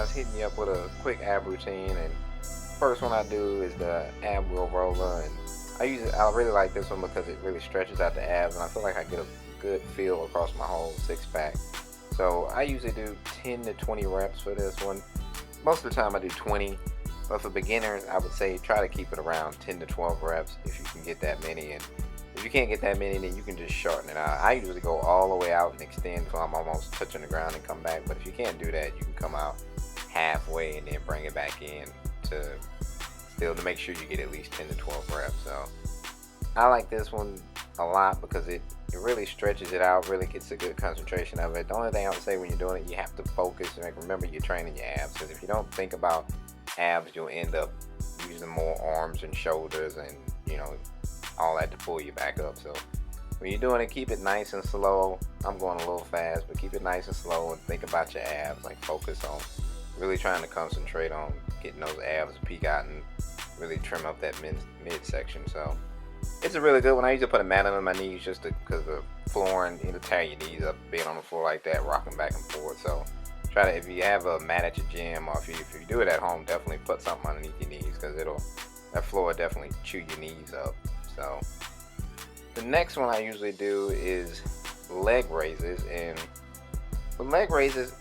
guys, hitting you up with a quick ab routine. And first one I do is the ab wheel roller, and I really like this one because it really stretches out the abs, and I feel like I get a good feel across my whole six pack. So I usually do 10 to 20 reps for this one. Most of the time I do 20, but for beginners I would say try to keep it around 10 to 12 reps if you can get that many. And if you can't get that many, then you can just shorten it out. I usually go all the way out and extend until I'm almost touching the ground and come back. But if you can't do that, you can come out halfway and then bring it back in to still to make sure you get at least 10 to 12 reps. So I like this one a lot because it really stretches it out, really gets a good concentration of it. The only thing I would say when you're doing it, you have to focus and remember you're training your abs, because if you don't think about abs, you'll end up using more arms and shoulders and all that to pull you back up. So when you're doing it, keep it nice and slow. I'm going a little fast, but keep it nice and slow and think about your abs. Like focus on really trying to concentrate on getting those abs peak out and really trim up that midsection. So it's a really good one. I usually put a mat under my knees just because the flooring, tear your knees up being on the floor like that, rocking back and forth. So try to, if you have a mat at your gym or if you do it at home, definitely put something underneath your knees because that floor will definitely chew your knees up. So the next one I usually do is leg raises, and for leg raises,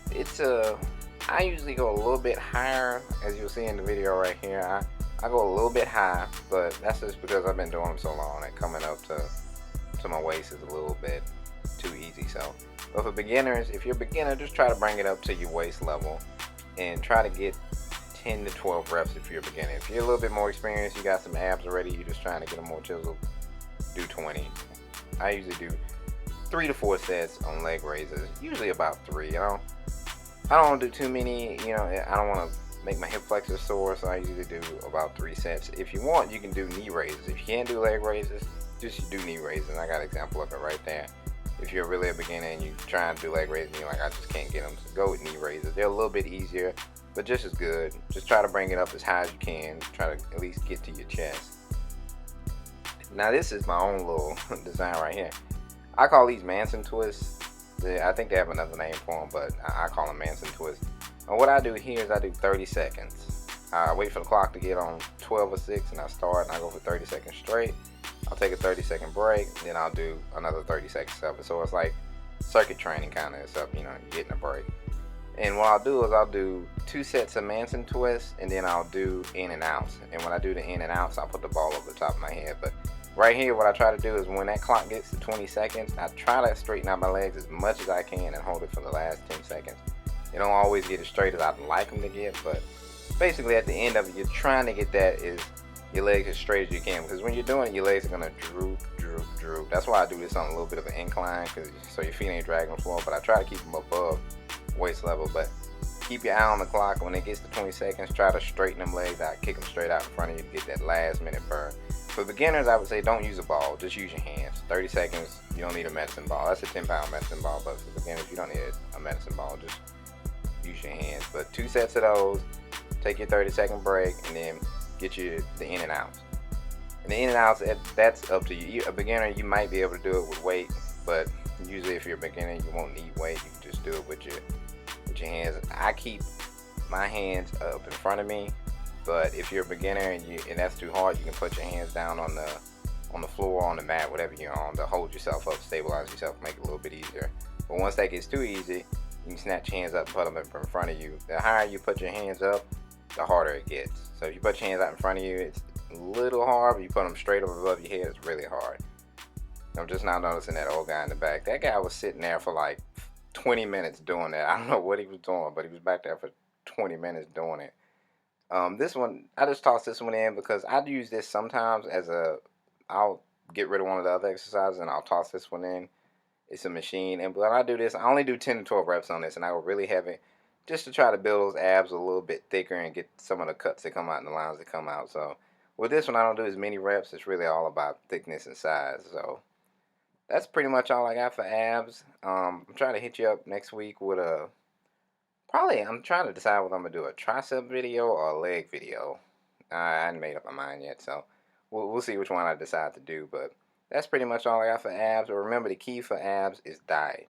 I usually go a little bit higher, as you'll see in the video right here. I go a little bit high, but that's just because I've been doing them so long and coming up to my waist is a little bit too easy. So, but for beginners, if you're a beginner, just try to bring it up to your waist level and try to get 10 to 12 reps if you're a beginner. If you're a little bit more experienced, you got some abs already, you're just trying to get them more chiseled, do 20. I usually do 3 to 4 sets on leg raises, usually about 3. I don't want to do too many, I don't want to make my hip flexors sore, so I usually do about 3 sets. If you want, you can do knee raises. If you can't do leg raises, just do knee raises. I got an example of it right there. If you're really a beginner and you're trying to do leg raises and you're like, I just can't get them, so go with knee raises. They're a little bit easier, but just as good. Just try to bring it up as high as you can. Try to at least get to your chest. Now this is my own little design right here. I call these manson twists. I think they have another name for them, but I call them manson twists. And what I do here is I do 30 seconds. I wait for the clock to get on 12 or 6 and I start and I go for 30 seconds straight. I'll take a 30-second break, then I'll do another 30 seconds of it. So it's like circuit training kind of stuff, you're getting a break. And what I'll do is I'll do 2 sets of manson twists and then I'll do in and outs. And when I do the in and outs, I'll put the ball over the top of my head. But right here, what I try to do is when that clock gets to 20 seconds, I try to straighten out my legs as much as I can and hold it for the last 10 seconds. You don't always get as straight as I'd like them to get, but basically at the end of it, you're trying to get that is your legs as straight as you can, because when you're doing it, your legs are going to droop, droop, droop. That's why I do this on a little bit of an incline, so your feet ain't dragging the floor, but I try to keep them above waist level. But keep your eye on the clock. When it gets to 20 seconds, try to straighten them legs out, kick them straight out in front of you to get that last minute burn. For beginners, I would say don't use a ball, just use your hands. 30 seconds, you don't need a medicine ball. That's a 10-pound medicine ball, but for beginners, you don't need a medicine ball, just use your hands. But 2 sets of those, take your 30-second break, and then get you the in and outs. And the in and outs, that's up to you. A beginner, you might be able to do it with weight, but usually if you're a beginner, you won't need weight. You can just do it with your hands. I keep my hands up in front of me, but if you're a beginner and that's too hard, you can put your hands down on the floor, on the mat, whatever you're on, to hold yourself up, stabilize yourself, make it a little bit easier. But once that gets too easy, you can snatch your hands up and put them in front of you. The higher you put your hands up, the harder it gets. So if you put your hands out in front of you, it's a little hard, but you put them straight over above your head, it's really hard. I'm just now noticing that old guy in the back. That guy was sitting there for like 20 minutes doing that. I don't know what he was doing, but he was back there for 20 minutes doing it. This one, I just tossed this one in because I use this sometimes I'll get rid of one of the other exercises and I'll toss this one in. It's a machine, and when I do this, I only do 10 to 12 reps on this, and I go really heavy just to try to build those abs a little bit thicker and get some of the cuts that come out and the lines that come out. So with this one, I don't do as many reps. It's really all about thickness and size. So that's pretty much all I got for abs. I'm trying to hit you up next week with I'm trying to decide whether I'm going to do a tricep video or a leg video. I hadn't made up my mind yet, so we'll see which one I decide to do. But that's pretty much all I got for abs. But remember, the key for abs is diet.